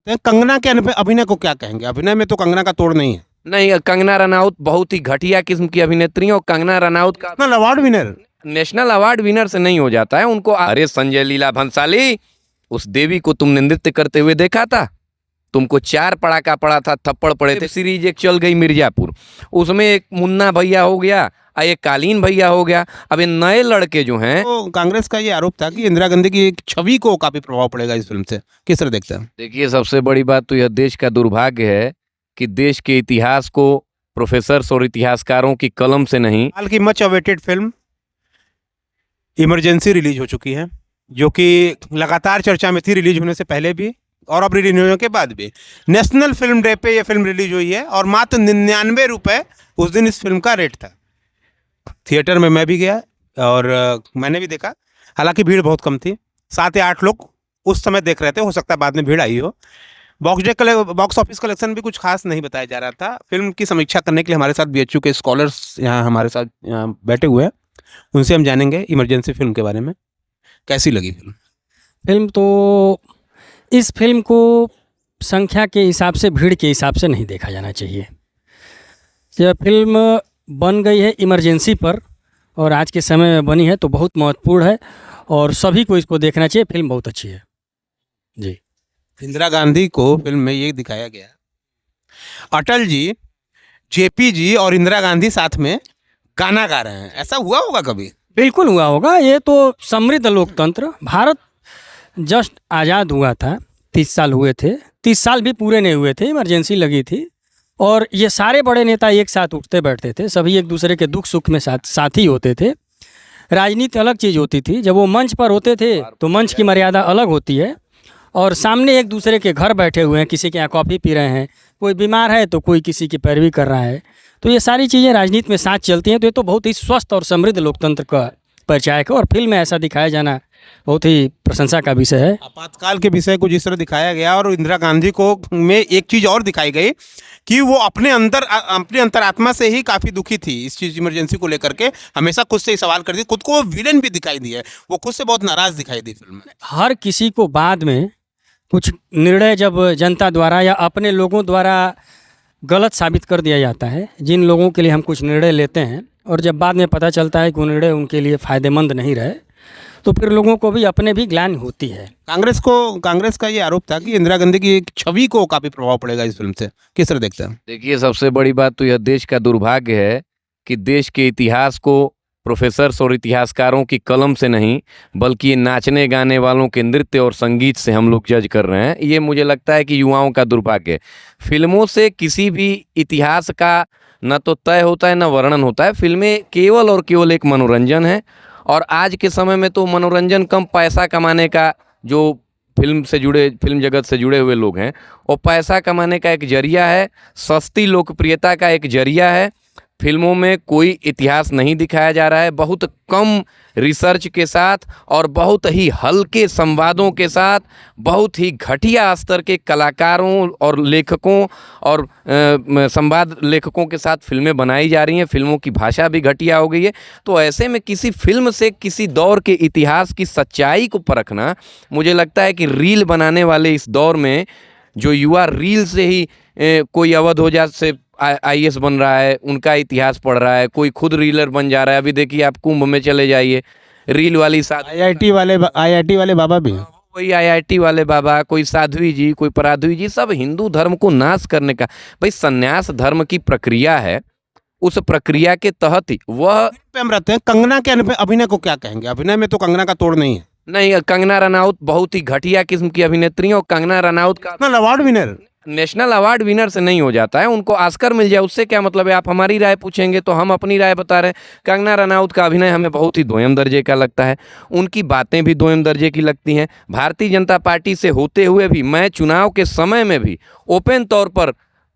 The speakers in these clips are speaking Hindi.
तो कंगना के अभिनय को क्या कहेंगे? अभिनय में तो कंगना का तोड़ नहीं है। नहीं, कंगना रनौत बहुत ही घटिया किस्म की अभिनेत्री है और कंगना रनौत का national award winner. National award winner से नहीं हो जाता है उनको। अरे संजय लीला भंसाली, उस देवी को तुमने नृत्य करते हुए देखा था? तुमको 4 पड़ाका पड़ा था, थप्पड़ पड़े थे। सीरीज एक चल गई मिर्जापुर, उसमें एक मुन्ना भैया हो गया और एक कालीन भैया हो गया। अब ये नए लड़के जो हैं, तो कांग्रेस का ये आरोप था कि इंदिरा गांधी की एक छवि को काफी प्रभाव पड़ेगा इस फिल्म से। किस तरह देखते हैं? देखिए सबसे बड़ी बात तो यह देश का दुर्भाग्य है कि देश के इतिहास को प्रोफेसर्स और इतिहासकारों की कलम से नहीं। हाल की much awaited film emergency release हो चुकी है, जो कि लगातार चर्चा में थी रिलीज होने से पहले भी और अब रिलीज होने के बाद भी। नेशनल फिल्म डे पे ये फिल्म रिलीज हुई है और मात्र 99 रुपये उस दिन इस फिल्म का रेट था। थिएटर में मैं भी गया और मैंने भी देखा। हालांकि भीड़ बहुत कम थी, 7 या 8 लोग उस समय देख रहे थे, हो सकता है बाद में भीड़ आई हो। बॉक्स ऑफिस कलेक्शन भी कुछ खास नहीं बताया जा रहा था। फिल्म की समीक्षा करने के लिए हमारे साथ बीएचयू के स्कॉलर्स यहाँ हमारे साथ यहाँ बैठे हुए हैं, उनसे हम जानेंगे इमरजेंसी फिल्म के बारे में। कैसी लगी फिल्म? फिल्म तो इस फिल्म को संख्या के हिसाब से, भीड़ के हिसाब से नहीं देखा जाना चाहिए। यह फिल्म बन गई है इमरजेंसी पर और आज के समय में बनी है तो बहुत महत्वपूर्ण है और सभी को इसको देखना चाहिए। फिल्म बहुत अच्छी है जी। इंदिरा गांधी को फिल्म में ये दिखाया गया, अटल जी, जेपी जी और इंदिरा गांधी साथ में गाना गा रहे हैं। ऐसा हुआ होगा कभी? बिल्कुल हुआ होगा। ये तो समृद्ध लोकतंत्र, भारत जस्ट आज़ाद हुआ था, 30 साल हुए थे, 30 साल भी पूरे नहीं हुए थे, इमरजेंसी लगी थी और ये सारे बड़े नेता एक साथ उठते बैठते थे, सभी एक दूसरे के दुख सुख में साथी होते थे। राजनीति अलग चीज़ होती थी, जब वो मंच पर होते थे तो मंच की मर्यादा अलग होती है और सामने एक दूसरे के घर बैठे हुए हैं, किसी के यहाँ कॉफ़ी पी रहे हैं, कोई बीमार है तो कोई किसी की पैरवी कर रहा है, तो ये सारी चीज़ें राजनीति में साथ चलती हैं। तो ये तो बहुत ही स्वस्थ और समृद्ध लोकतंत्र का परिचायक है और फिल्म में ऐसा दिखाया जाना बहुत ही प्रशंसा का विषय है। आपातकाल के विषय को जिस तरह दिखाया गया और इंदिरा गांधी को में एक चीज़ और दिखाई गई कि वो अपने अंतरात्मा से ही काफ़ी दुखी थी इस चीज़ इमरजेंसी को लेकर के। हमेशा खुद से ही सवाल करती, खुद को वो विलेन भी दिखाई दी है, वो खुद से बहुत नाराज़ दिखाई दी फिल्म में। हर किसी को बाद में कुछ निर्णय जब जनता द्वारा या अपने लोगों द्वारा गलत साबित कर दिया जाता है, जिन लोगों के लिए हम कुछ निर्णय लेते हैं और जब बाद में पता चलता है कि वो निर्णय उनके लिए फ़ायदेमंद नहीं रहे, तो फिर लोगों को भी अपने भी ग्लानि होती है। कांग्रेस का ये आरोप था कि इंदिरा गांधी की एक छवि को काफ़ी प्रभाव पड़ेगा इस फिल्म से। किस तरह देखते हैं? देखिए सबसे बड़ी बात तो यह देश का दुर्भाग्य है कि देश के इतिहास को प्रोफेसर्स और इतिहासकारों की कलम से नहीं, बल्कि ये नाचने गाने वालों के नृत्य और संगीत से हम लोग जज कर रहे हैं। ये मुझे लगता है कि युवाओं का दुर्भाग्य है। फिल्मों से किसी भी इतिहास का न तो तय होता है न वर्णन होता है। फिल्में केवल और केवल एक मनोरंजन है और आज के समय में तो मनोरंजन कम पैसा कमाने का, जो फिल्म जगत से जुड़े हुए लोग हैं, और पैसा कमाने का एक जरिया है, सस्ती लोकप्रियता का एक जरिया है। फिल्मों में कोई इतिहास नहीं दिखाया जा रहा है। बहुत कम रिसर्च के साथ और बहुत ही हल्के संवादों के साथ, बहुत ही घटिया स्तर के कलाकारों और लेखकों और संवाद लेखकों के साथ फिल्में बनाई जा रही हैं। फिल्मों की भाषा भी घटिया हो गई है। तो ऐसे में किसी फिल्म से किसी दौर के इतिहास की सच्चाई को परखना, मुझे लगता है कि रील बनाने वाले इस दौर में जो युवा रील से ही कोई अवध हो से IAS बन रहा है, उनका इतिहास पढ़ रहा है, कोई खुद रीलर बन जा रहा है। अभी देखिए आप कुंभ में चले जाइए, रील वाली IIT वाले बाबा भी, कोई IIT वाले बाबा, कोई साध्वी जी, कोई पराध्वी जी, सब हिंदू धर्म को नाश करने का। भाई संन्यास धर्म की प्रक्रिया है, उस प्रक्रिया के तहत ही वह पे हम रहते हैं। कंगना के अभिनय को क्या कहेंगे? अभिनय में तो कंगना का तोड़ नहीं है। नहीं, कंगना रनौत बहुत ही घटिया किस्म की अभिनेत्री और कंगना रनौत का नेशनल अवार्ड विनर से नहीं हो जाता है। उनको ऑस्कर मिल जाए उससे क्या मतलब है? आप हमारी राय पूछेंगे तो हम अपनी राय बता रहे हैं। कंगना रनौत का अभिनय हमें बहुत ही दोयम दर्जे का लगता है, उनकी बातें भी दोयम दर्जे की लगती हैं। भारतीय जनता पार्टी से होते हुए भी, मैं चुनाव के समय में भी ओपन तौर पर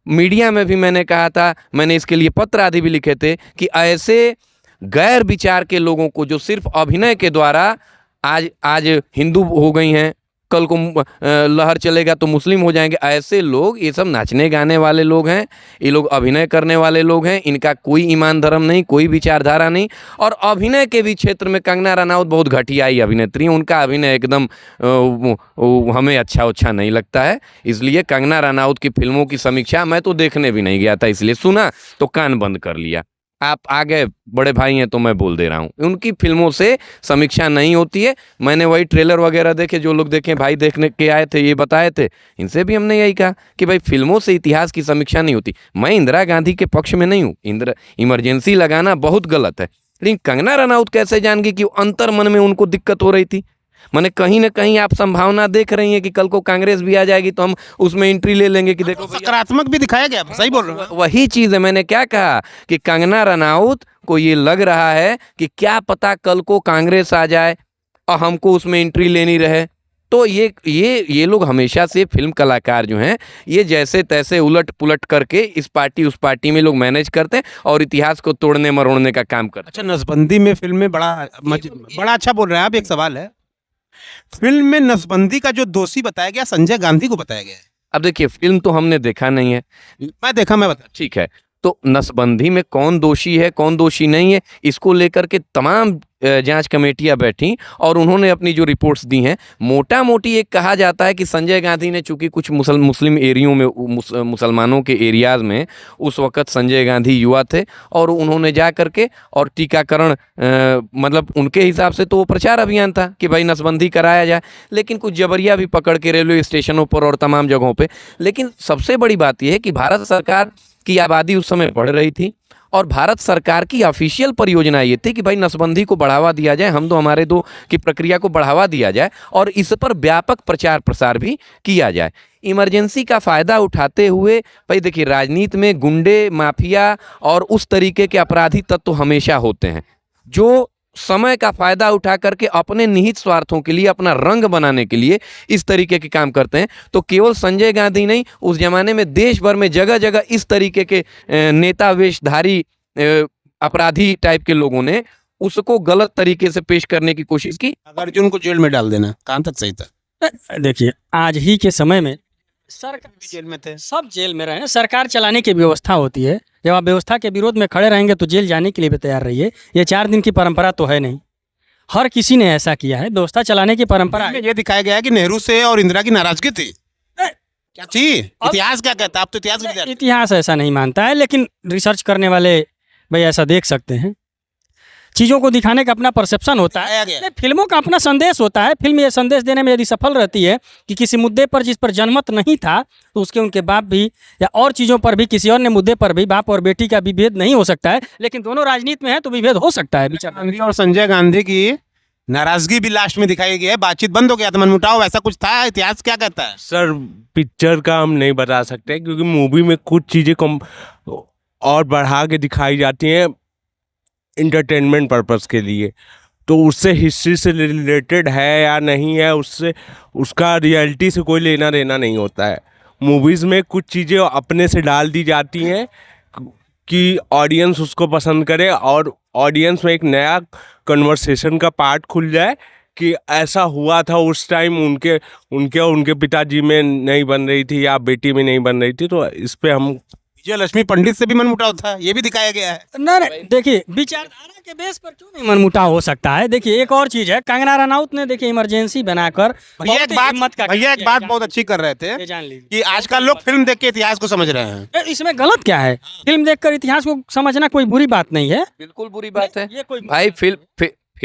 मीडिया में भी मैंने कहा था, मैंने इसके लिए पत्र आदि भी लिखे थे कि ऐसे गैर विचार के लोगों को जो सिर्फ अभिनय के द्वारा आज हिंदू हो गई हैं, कल को लहर चलेगा तो मुस्लिम हो जाएंगे। ऐसे लोग, ये सब नाचने गाने वाले लोग हैं, ये लोग अभिनय करने वाले लोग हैं, इनका कोई ईमान धर्म नहीं, कोई विचारधारा नहीं। और अभिनय के भी क्षेत्र में कंगना रनौत बहुत घटियाई अभिनेत्री हैं, उनका अभिनय एकदम हमें अच्छा नहीं लगता है। इसलिए कंगना रनौत की फिल्मों की समीक्षा मैं तो देखने भी नहीं गया था, इसलिए सुना तो कान बंद कर लिया। आप आ गए, बड़े भाई हैं तो मैं बोल दे रहा हूँ, उनकी फिल्मों से समीक्षा नहीं होती है। मैंने वही ट्रेलर वगैरह देखे, जो लोग देखे भाई देखने के आए थे ये बताए थे, इनसे भी हमने यही कहा कि भाई फिल्मों से इतिहास की समीक्षा नहीं होती। मैं इंदिरा गांधी के पक्ष में नहीं हूँ, इमरजेंसी लगाना बहुत गलत है, लेकिन कंगना रनौत कैसे जान गई कि अंतर मन में उनको दिक्कत हो रही थी? मैंने कहीं ना कहीं आप संभावना देख रही हैं कि कल को कांग्रेस भी आ जाएगी तो हम उसमें एंट्री ले लेंगे कि देखो सकारात्मक भी दिखाया गया, सही बोल रहे हो। वही चीज़ है, मैंने क्या कहा कि कंगना रनौत को ये लग रहा है कि क्या पता कल को कांग्रेस आ जाए और हमको उसमें एंट्री लेनी रहे। तो ये लोग हमेशा से फिल्म कलाकार जो हैं, ये जैसे तैसे उलट पुलट करके इस पार्टी उस पार्टी में लोग मैनेज करते हैं और इतिहास को तोड़ने मरोड़ने का काम करते हैं। अच्छा, नसबंदी में फिल्म में बड़ा अच्छा बोल रहे हैं आप। एक सवाल है, फिल्म में नसबंदी का जो दोषी बताया गया संजय गांधी को बताया गया है। अब देखिए, फिल्म तो हमने देखा नहीं है, मैं बता। ठीक है, तो नसबंदी में कौन दोषी है कौन दोषी नहीं है, इसको लेकर के तमाम जांच कमेटियां बैठी और उन्होंने अपनी जो रिपोर्ट्स दी हैं, मोटा मोटी एक कहा जाता है कि संजय गांधी ने चूंकि कुछ मुस्लिम एरियो में, मुसलमानों के एरियाज में उस वक्त संजय गांधी युवा थे और उन्होंने जा करके और टीकाकरण, मतलब उनके हिसाब से तो वो प्रचार अभियान था कि भाई नसबंदी कराया जाए, लेकिन कुछ जबरिया भी पकड़ के रेलवे स्टेशनों पर और तमाम जगहों पर। लेकिन सबसे बड़ी बात यह है कि भारत सरकार की आबादी उस समय बढ़ रही थी और भारत सरकार की ऑफिशियल परियोजना ये थी कि भाई नसबंदी को बढ़ावा दिया जाए, हम दो हमारे दो की प्रक्रिया को बढ़ावा दिया जाए और इस पर व्यापक प्रचार प्रसार भी किया जाए। इमरजेंसी का फ़ायदा उठाते हुए, भाई देखिए राजनीति में गुंडे, माफिया और उस तरीके के अपराधी तत्व तो हमेशा होते हैं जो समय का फ़ायदा उठा करके अपने निहित स्वार्थों के लिए, अपना रंग बनाने के लिए इस तरीके के काम करते हैं। तो केवल संजय गांधी नहीं, उस जमाने में देश भर में जगह जगह इस तरीके के नेता वेशधारी अपराधी टाइप के लोगों ने उसको गलत तरीके से पेश करने की कोशिश की। अर्जुन को जेल में डाल देना, कहाँ तक सही था? देखिए, आज ही के समय में सरकार जेल में थे, सब जेल में रहे, सरकार चलाने की व्यवस्था होती है। जब आप व्यवस्था के विरोध में खड़े रहेंगे तो जेल जाने के लिए भी तैयार रहिए। ये 4 दिन की परंपरा तो है नहीं, हर किसी ने ऐसा किया है। व्यवस्था चलाने की परंपरा में ये दिखाया गया है कि नेहरू से और इंदिरा की नाराजगी थी। क्या थी? इतिहास क्या कहता है? आप तो इतिहास ऐसा नहीं मानता है, लेकिन रिसर्च करने वाले भाई ऐसा देख सकते हैं। चीज़ों को दिखाने का अपना परसेप्शन होता है, फिल्मों का अपना संदेश होता है। फिल्म ये संदेश देने में यदि सफल रहती है कि किसी मुद्दे पर जिस पर जनमत नहीं था तो उसके उनके बाप भी, या और चीज़ों पर भी, किसी और ने मुद्दे पर भी बाप और बेटी का विभेद नहीं हो सकता है, लेकिन दोनों राजनीति में है तो विभेद हो सकता है। गांधी और संजय गांधी की नाराजगी भी लास्ट में दिखाई गई है, बातचीत बंद हो गया था, मनमुटाव ऐसा कुछ था। इतिहास क्या कहता है? सर, पिक्चर का हम नहीं बता सकते क्योंकि मूवी में कुछ चीज़ें कम और बढ़ा के दिखाई जाती हैं इंटरटेनमेंट पर्पस के लिए, तो उससे हिस्ट्री से रिलेटेड है या नहीं है, उससे उसका रियलिटी से कोई लेना देना नहीं होता है। मूवीज़ में कुछ चीज़ें अपने से डाल दी जाती हैं कि ऑडियंस उसको पसंद करे और ऑडियंस में एक नया कन्वर्सेशन का पार्ट खुल जाए कि ऐसा हुआ था उस टाइम, उनके पिताजी में नहीं बन रही थी या बेटी में नहीं बन रही थी। तो इस पे हम विजयलक्ष्मी पंडित से भी मनमुटाव था, ये भी दिखाया गया है। नहीं, देखिए विचारधारा के बेस पर क्यों नहीं मनमुटाव हो सकता है। देखिए एक और चीज है, कंगना रनौत ने देखिए इमरजेंसी बनाकर भैया एक बात बहुत अच्छी कर रहे थे, जान लीजिए कि आजकल लोग फिल्म देख के इतिहास को समझ रहे हैं। इसमें गलत क्या है? फिल्म देखकर इतिहास को समझना कोई बुरी बात नहीं है, बिल्कुल बुरी बात है। ये कोई भाई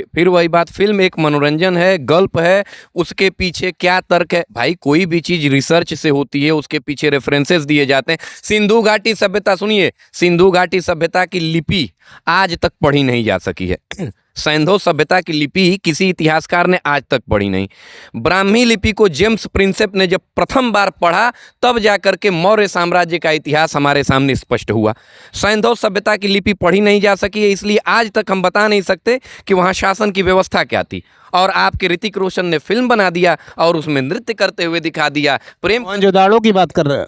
फिर वही बात, फिल्म एक मनोरंजन है, गल्प है, उसके पीछे क्या तर्क है? भाई कोई भी चीज रिसर्च से होती है, उसके पीछे रेफरेंसेस दिए जाते हैं। सिंधु घाटी सभ्यता सुनिए, सिंधु घाटी सभ्यता की लिपि आज तक पढ़ी नहीं जा सकी है। सैंधव सभ्यता की लिपि किसी इतिहासकार ने आज तक पढ़ी नहीं। ब्राह्मी लिपि को जेम्स प्रिंसेप ने जब प्रथम बार पढ़ा तब जाकर के मौर्य साम्राज्य का इतिहास हमारे सामने स्पष्ट हुआ। सैंधव सभ्यता की लिपि पढ़ी नहीं जा सकी है, इसलिए आज तक हम बता नहीं सकते कि वहाँ शासन की व्यवस्था क्या थी। और आपके ऋतिक रोशन ने फिल्म बना दिया और उसमें नृत्य करते हुए दिखा दिया। प्रेम मोहनजोदाड़ो की बात कर रहे हैं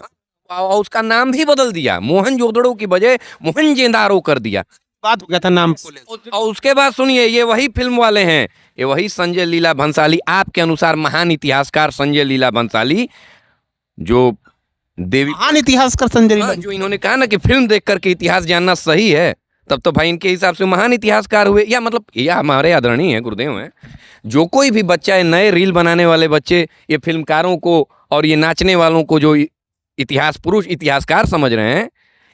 और उसका नाम भी बदल दिया, मोहनजोदड़ो की बजाय मोहनजेदारो कर दिया। बात हो गया था नाम को लेकर। और उसके बाद सुनिए, ये वही फिल्म वाले हैं, ये वही संजय लीला भंसाली, आपके अनुसार महान इतिहासकार संजय लीला भंसाली, जो देवी महान इतिहासकार संजय लीला। जो इन्होंने कहा ना कि फिल्म देख करके इतिहास जानना सही है, तब तो भाई इनके हिसाब से महान इतिहासकार हुए, या मतलब या हमारे आदरणीय हैं, गुरुदेव हैं। जो कोई भी बच्चा है, नए रील बनाने वाले बच्चे ये फिल्मकारों को और ये नाचने वालों को जो इतिहास पुरुष इतिहासकार समझ रहे हैं,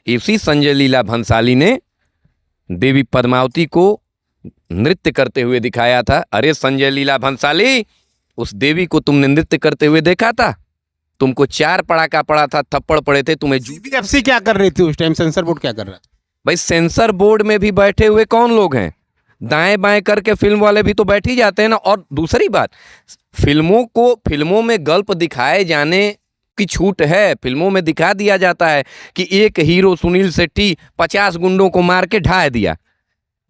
इसी संजय लीला भंसाली ने देवी पद्मावती को नृत्य करते हुए दिखाया था। अरे संजय लीला भंसाली, उस देवी को तुमने नृत्य करते हुए देखा था? तुमको 4 पड़ाका पड़ा था, थप्पड़ पड़े थे, तुम्हें सीबीएफसी क्या कर रही थी उस टाइम, सेंसर बोर्ड क्या कर रहा था? भाई सेंसर बोर्ड में भी बैठे हुए कौन लोग हैं? दाएं बाएं करके फिल्म वाले भी तो बैठ ही जाते हैं ना। और दूसरी बात, फिल्मों में गल्प दिखाए जाने की छूट है। फिल्मों में दिखा दिया जाता है कि एक हीरो सुनील शेट्टी 50 गुंडों को मार के ढा दिया,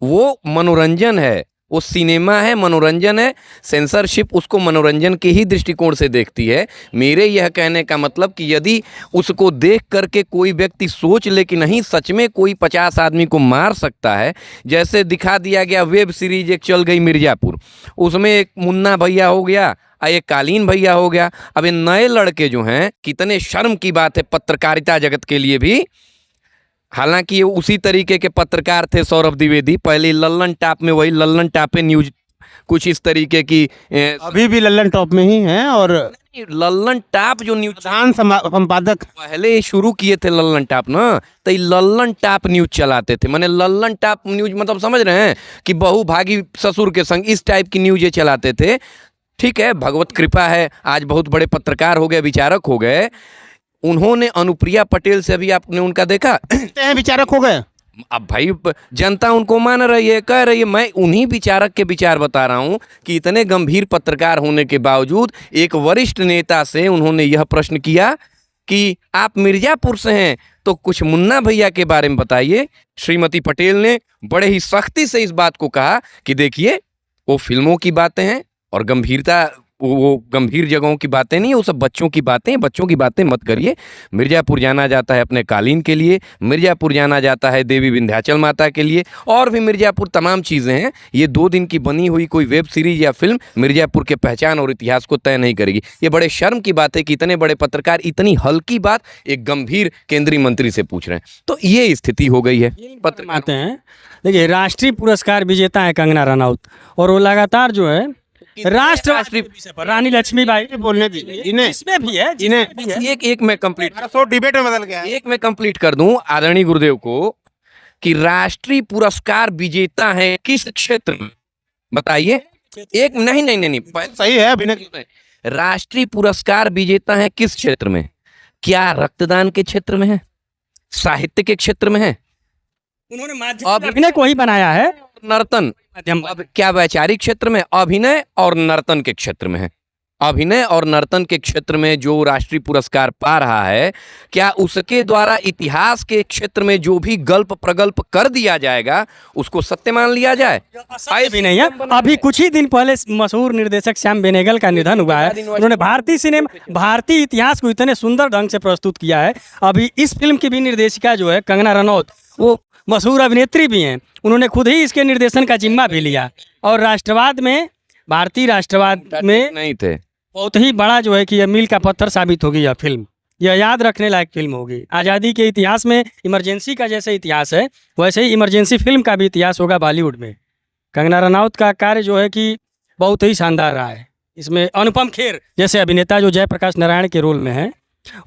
वो मनोरंजन है, वो सिनेमा है, मनोरंजन है। सेंसरशिप उसको मनोरंजन के ही दृष्टिकोण से देखती है। मेरे यह कहने का मतलब कि यदि उसको देख करके कोई व्यक्ति सोच ले कि नहीं सच में कोई 50 आदमी को मार सकता है, जैसे दिखा दिया गया वेब सीरीज एक चल गई मिर्ज़ापुर, उसमें एक मुन्ना भैया हो गया, एक कालीन भैया हो गया। अब ये नए लड़के जो हैं, कितने शर्म की बात है पत्रकारिता जगत के लिए भी, हालांकि ये उसी तरीके के पत्रकार थे सौरभ द्विवेदी, पहले लल्लन टॉप में, वही लल्लन टॉपे न्यूज कुछ इस तरीके की अभी भी लल्लन टॉप में ही हैं। और लल्लन टॉप जो न्यूज प्रधान संपादक पहले शुरू किए थे लल्लन टॉप ना, तो लल्लन टॉप न्यूज चलाते थे। माने लल्लन टॉप न्यूज मतलब समझ रहे हैं कि बहुभागी ससुर के संग, इस टाइप की न्यूज ये चलाते थे। ठीक है, भगवत कृपा है, आज बहुत बड़े पत्रकार हो गए, विचारक हो गए। उन्होंने अनुप्रिया पटेल से भी आपने उनका देखा हैं, विचारक हो गए। अब भाई जनता उनको मान रही है, कह रही है। मैं उन्हीं विचारक के विचार बता रहा हूं कि इतने गंभीर पत्रकार होने के बावजूद एक वरिष्ठ नेता से उन्होंने यह प्रश्न किया कि आप मिर्जापुर से हैं तो कुछ मुन्ना भैया के बारे में बताइए। श्रीमती पटेल ने बड़े ही सख्ती से इस बात को कहा कि देखिए, वो फिल्मों की बातें हैं और गंभीरता, वो गंभीर जगहों की बातें नहीं, वो सब बच्चों की बातें हैं, बच्चों की बातें मत करिए। मिर्ज़ापुर जाना जाता है अपने कालीन के लिए, मिर्ज़ापुर जाना जाता है देवी विंध्याचल माता के लिए, और भी मिर्ज़ापुर तमाम चीज़ें हैं। ये 2 दिन की बनी हुई कोई वेब सीरीज या फिल्म मिर्ज़ापुर के पहचान और इतिहास को तय नहीं करेगी। ये बड़े शर्म की बात है कि इतने बड़े पत्रकार इतनी हल्की बात एक गंभीर केंद्रीय मंत्री से पूछ रहे हैं। तो ये स्थिति हो गई है। पत्र आते हैं, देखिए राष्ट्रीय पुरस्कार विजेता है कंगना रनौत, और वो लगातार जो है राष्ट्रीय रानी लक्ष्मीबाई बोलने दीजिए इन्हें, इसमें भी है, इन्हें एक मैं कंप्लीट डिबेट में बदल गया है। एक मैं कंप्लीट कर दूं आदरणीय गुरुदेव को कि राष्ट्रीय पुरस्कार विजेता है किस क्षेत्र में, बताइए। एक नहीं नहीं नहीं, नहीं सही है अभिनय। राष्ट्रीय पुरस्कार विजेता है किस क्षेत्र में? क्या रक्तदान के क्षेत्र में है, साहित्य के क्षेत्र में है? उन्होंने अभिनय को ही बनाया है, नर्तन, अब क्या वैचारिक क्षेत्र में? अभिनय और नर्तन के क्षेत्र में है। अभिनय और नर्तन के क्षेत्र में जो राष्ट्रीय पुरस्कार पा रहा है, क्या उसके द्वारा इतिहास के क्षेत्र में जो भी गल्प प्रगल्प कर दिया जाएगा उसको सत्य मान लिया जाए? भी नहीं है। अभी कुछ ही दिन पहले मशहूर निर्देशक श्याम बेनेगल का निधन हुआ है। उन्होंने भारतीय इतिहास को इतने सुंदर ढंग से प्रस्तुत किया है। अभी इस फिल्म की भी निर्देशिका जो है कंगना रनौत, वो मशहूर अभिनेत्री भी हैं। उन्होंने खुद ही इसके निर्देशन का जिम्मा भी लिया, और राष्ट्रवाद में, भारतीय राष्ट्रवाद में नहीं थे, बहुत ही बड़ा जो है कि यह मील का पत्थर साबित होगी। यह फिल्म, यह याद रखने लायक फिल्म होगी। आज़ादी के इतिहास में इमरजेंसी का जैसे इतिहास है, वैसे ही इमरजेंसी फिल्म का भी इतिहास होगा बॉलीवुड में। कंगना रनौत का कार्य जो है कि बहुत ही शानदार रहा है। इसमें अनुपम खेर जैसे अभिनेता जो जयप्रकाश नारायण के रोल में है,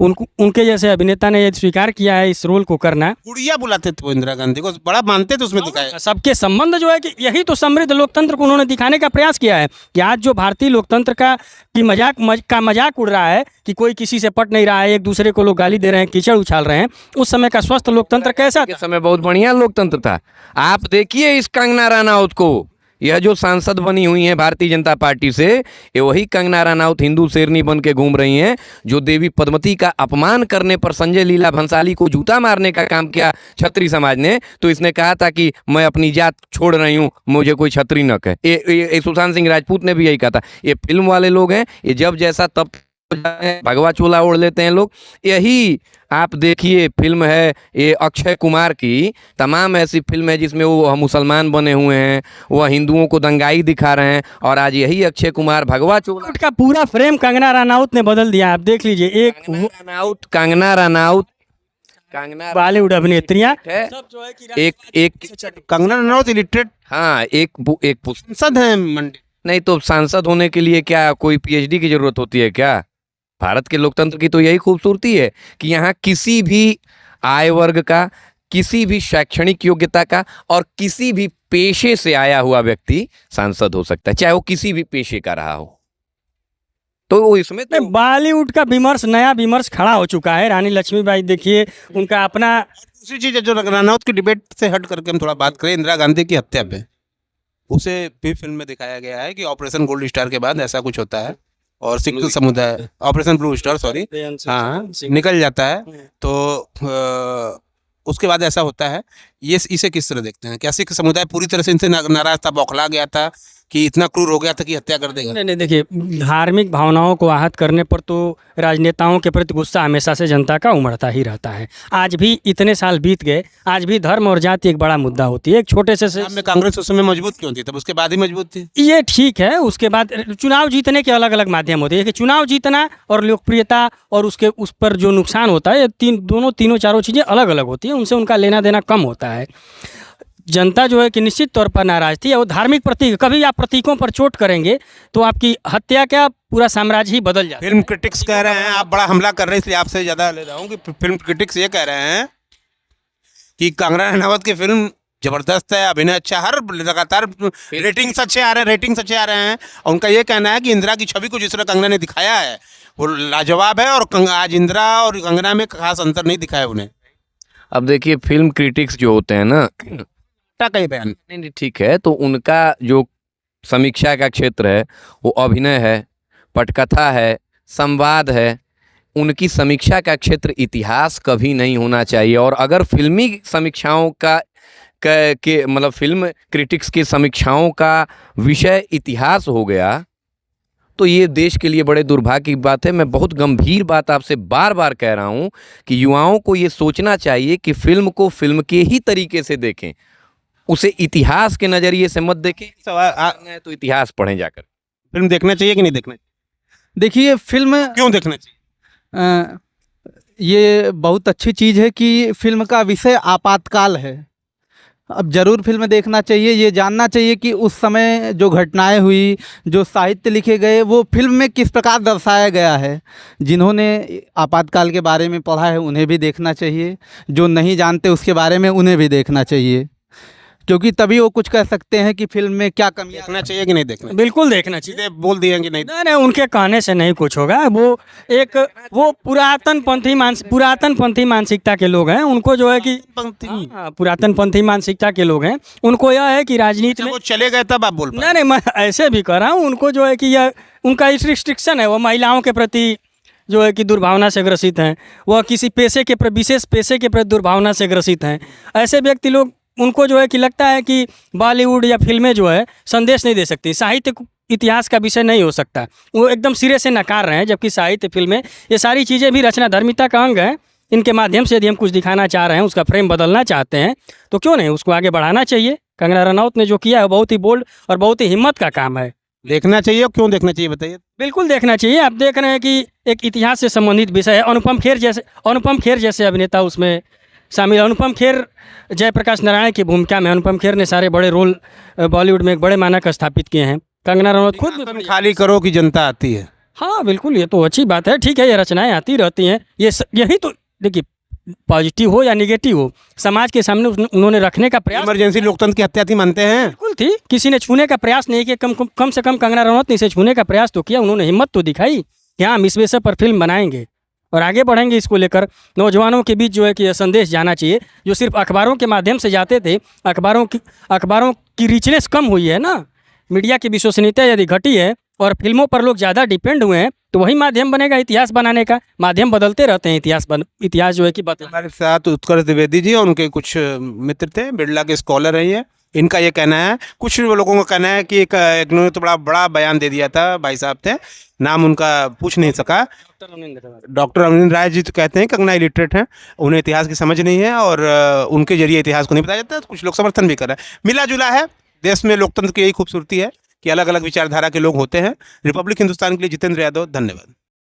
उनके जैसे अभिनेता ने यह स्वीकार किया है इस रोल को करना। गुड़िया बुलाते थे वो इंदिरा गांधी को, बड़ा मानते थे उसमें दिखाया। सबके संबंध जो है कि यही तो समृद्ध लोकतंत्र को उन्होंने दिखाने का प्रयास किया है कि आज जो भारतीय लोकतंत्र का मजाक उड़ रहा है कि कोई किसी से पट नहीं रहा है, एक दूसरे को लोग गाली दे रहे हैं, कीचड़ उछाल रहे हैं, उस समय का स्वस्थ लोकतंत्र कैसा था? समय बहुत बढ़िया लोकतंत्र था। आप देखिए इस कंगना रनौत को, यह जो सांसद बनी हुई हैं भारतीय जनता पार्टी से, ये वही कंगना रनौत हिंदू शेरनी बन के घूम रही हैं जो देवी पद्मती का अपमान करने पर संजय लीला भंसाली को जूता मारने का काम किया क्षत्रिय समाज ने। तो इसने कहा था कि मैं अपनी जात छोड़ रही हूँ, मुझे कोई क्षत्रिय न कहे। ये सुशांत सिंह राजपूत ने भी यही कहा था। ये फिल्म वाले लोग हैं, ये जब जैसा तब भगवा चोला ओढ़ लेते हैं लोग। यही आप देखिए फिल्म है ये अक्षय कुमार की, तमाम ऐसी फिल्म है जिसमें वो मुसलमान बने हुए हैं, वह हिंदुओं को दंगाई दिखा रहे हैं, और आज यही अक्षय कुमार भगवा चोला। का पूरा फ्रेम कंगना रनौत ने बदल दिया। आप देख लीजिए, एक कंगना रनौत बॉलीवुड अभिनेत्रियां है, सब जो है कि एक कंगना रनौत इलिटरेट हाँ एक सांसद हैं मंडी। नहीं तो सांसद होने के लिए क्या कोई पीएचडी की जरूरत होती है क्या? भारत के लोकतंत्र की तो यही खूबसूरती है कि यहाँ किसी भी आय वर्ग का, किसी भी शैक्षणिक योग्यता का और किसी भी पेशे से आया हुआ व्यक्ति सांसद हो सकता है, चाहे वो किसी भी पेशे का रहा हो। तो वो इसमें तो बॉलीवुड का विमर्श, नया विमर्श खड़ा हो चुका है। रानी लक्ष्मीबाई देखिए, उनका अपना दूसरी चीज है जो रनौत की डिबेट से हट करके हम थोड़ा बात करें इंदिरा गांधी की हत्या पे, उसे भी फिल्म में दिखाया गया है कि ऑपरेशन गोल्ड स्टार के बाद ऐसा कुछ होता है और सिख समुदाय, ऑपरेशन ब्लू स्टार सॉरी, हाँ निकल जाता है, तो उसके बाद ऐसा होता है। ये इसे किस तरह देखते हैं? क्या सिख समुदाय पूरी तरह से इनसे नाराज था, बौखला गया था कि इतना क्रूर हो गया था कि हत्या कर देगा? नहीं, देखिए, धार्मिक भावनाओं को आहत करने पर तो राजनेताओं के प्रति गुस्सा हमेशा से जनता का उमड़ता ही रहता है। आज भी इतने साल बीत गए, आज भी धर्म और जाति एक बड़ा मुद्दा होती है। एक छोटे से में कांग्रेस उस समय मजबूत क्यों थी? तब उसके बाद ही मजबूत थी। ये ठीक है, उसके बाद चुनाव जीतने के अलग अलग माध्यम होते हैं कि चुनाव जीतना और लोकप्रियता और उसके उस पर जो नुकसान होता है, ये तीनों चारों चीज़ें अलग अलग होती हैं, उनसे उनका लेना देना कम होता है। जनता जो है कि निश्चित तौर पर नाराज थी, और धार्मिक प्रतीक, कभी आप प्रतीकों पर चोट करेंगे तो आपकी हत्या क्या पूरा साम्राज्य ही बदल जाता है। फिल्म क्रिटिक्स कह रहे हैं, आप बड़ा हमला कर रहे हैं इसलिए आपसे ज़्यादा ले रहा हूँ कि फिल्म क्रिटिक्स ये कह रहे हैं कि कंगना रनौत की फिल्म जबरदस्त है, अभिनय अच्छा, हर लगातार रेटिंग्स अच्छे आ रहे हैं, और उनका ये कहना है कि इंदिरा की छवि को जिस तरह कंगना ने दिखाया है वो लाजवाब है, और आज इंदिरा और कंगना में खास अंतर नहीं दिखाया उन्हें। अब देखिए फिल्म क्रिटिक्स जो होते हैं ना, कई बयान नहीं ठीक है, तो उनका जो समीक्षा का क्षेत्र है वो अभिनय है, पटकथा है, संवाद है। उनकी समीक्षा का क्षेत्र इतिहास कभी नहीं होना चाहिए। और अगर फिल्मी समीक्षाओं के मतलब फिल्म क्रिटिक्स की समीक्षाओं का विषय इतिहास हो गया तो ये देश के लिए बड़े दुर्भाग्य की बात है। मैं बहुत गंभीर बात आपसे बार बार कह रहा हूँ कि युवाओं को ये सोचना चाहिए कि फिल्म को फिल्म के ही तरीके से देखें, उसे इतिहास के नज़रिए से मत देखें। सवाल तो इतिहास पढ़ें जाकर। फिल्म देखना चाहिए कि नहीं देखना चाहिए? देखिए फिल्म क्यों देखना चाहिए? ये बहुत अच्छी चीज़ है कि फिल्म का विषय आपातकाल है। अब ज़रूर फिल्म देखना चाहिए, ये जानना चाहिए कि उस समय जो घटनाएं हुई, जो साहित्य लिखे गए, वो फिल्म में किस प्रकार दर्शाया गया है। जिन्होंने आपातकाल के बारे में पढ़ा है उन्हें भी देखना चाहिए, जो नहीं जानते उसके बारे में उन्हें भी देखना चाहिए, क्योंकि तभी वो कुछ कह सकते हैं कि फिल्म में क्या कमी। देखना चाहिए कि नहीं देखना? बिल्कुल देखना चाहिए। सीधे बोल दिए कि नहीं? नहीं, उनके कहने से नहीं कुछ होगा। वो पुरातन पंथी मानसिकता के लोग हैं। उनको जो है कि पुरातन पंथी मानसिकता के लोग हैं, उनको यह है कि राजनीति में वो चले गए तब आप बोल पाए। नहीं, मैं ऐसे भी कह रहा हूँ। उनको जो है कि यह उनका रिस्ट्रिक्शन है, वो महिलाओं के प्रति जो है कि दुर्भावना से ग्रसित हैं, वह किसी विशेष पेशे के प्रति दुर्भावना से ग्रसित हैं। ऐसे व्यक्ति लोग, उनको जो है कि लगता है कि बॉलीवुड या फिल्में जो है संदेश नहीं दे सकती, साहित्य इतिहास का विषय नहीं हो सकता, वो एकदम सिरे से नकार रहे हैं। जबकि साहित्य, फिल्में, ये सारी चीज़ें भी रचना धर्मिता का अंग है। इनके माध्यम से यदि हम कुछ दिखाना चाह रहे हैं, उसका फ्रेम बदलना चाहते हैं, तो क्यों नहीं उसको आगे बढ़ाना चाहिए। कंगना रनौत ने जो किया है बहुत ही बोल्ड और बहुत ही हिम्मत का काम है। देखना चाहिए, क्यों देखना चाहिए बताइए? बिल्कुल देखना चाहिए। आप देख रहे हैं कि एक इतिहास से संबंधित विषय है। अनुपम खेर जैसे अभिनेता उसमें शामिल। अनुपम खेर जयप्रकाश नारायण की भूमिका में, अनुपम खेर ने सारे बड़े रोल बॉलीवुड में एक बड़े मानक स्थापित किए हैं। कंगना रनौत खुद खाली करो कि जनता आती है। हाँ बिल्कुल, ये तो अच्छी बात है। ठीक है, ये रचनाएं आती रहती हैं। यही तो देखिए, पॉजिटिव हो या निगेटिव हो, समाज के सामने उन्होंने रखने का प्रयास। इमरजेंसी लोकतंत्र की हत्या थी मानते हैं? बिल्कुल थी। किसी ने छूने का प्रयास नहीं किया। कम से कम कंगना रनौत ने इसे छूने का प्रयास तो किया। उन्होंने हिम्मत तो दिखाई कि हाँ, हम इस विषय पर फिल्म बनाएंगे और आगे बढ़ेंगे। इसको लेकर नौजवानों के बीच जो है कि यह संदेश जाना चाहिए, जो सिर्फ अखबारों के माध्यम से जाते थे। अखबारों की रिचनेस कम हुई है ना, मीडिया की विश्वसनीयता यदि घटी है और फिल्मों पर लोग ज़्यादा डिपेंड हुए हैं, तो वही माध्यम बनेगा इतिहास बनाने का। माध्यम बदलते रहते हैं, इतिहास जो है कि हमारे साथ उत्कर्ष द्विवेदी जी और उनके कुछ मित्र थे, बिरला के स्कॉलर हैं ये, इनका ये कहना है। कुछ लोगों का कहना है कि एक इन्होंने तो बड़ा बड़ा बयान दे दिया था, भाई साहब थे, नाम उनका पूछ नहीं सका। डॉक्टर अरविंद राय जी तो कहते हैं कंगना इलिटरेट हैं, उन्हें इतिहास की समझ नहीं है और उनके जरिए इतिहास को नहीं बताया जाता। कुछ लोग समर्थन भी कर रहे हैं। मिला जुला है। देश में लोकतंत्र की यही खूबसूरती है कि अलग अलग विचारधारा के लोग होते हैं। रिपब्लिक हिंदुस्तान के लिए जितेंद्र यादव, धन्यवाद।